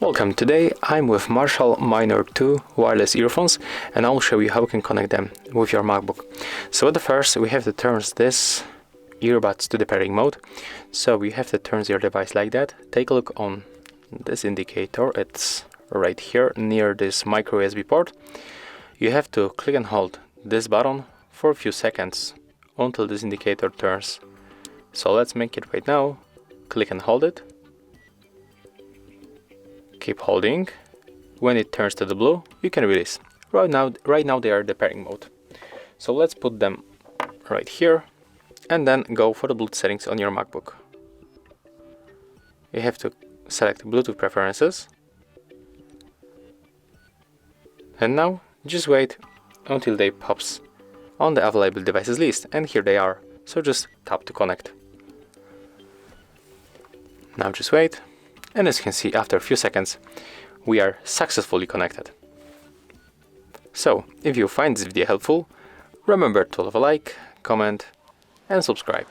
Welcome. Today I'm with Marshall Minor 2 wireless earphones, and I'll show you how you can connect them with your MacBook. So at the first we have to turn this earbuds to the pairing mode. So we have to turn your device like that. Take a look on this indicator. It's right here near this micro USB port. You have to click and hold this button for a few seconds until this indicator turns. So let's make it right now. Click and hold it. Keep holding. When it turns to the blue, you can release. Right now they are the pairing mode. So let's put them right here and then go for the Bluetooth settings on your MacBook. You have to select Bluetooth preferences. And now just wait until they pops on the available devices list, and here they are. So just tap to connect. Now just wait. And as you can see, after a few seconds, we are successfully connected. So, if you find this video helpful, remember to leave a like, comment, and subscribe.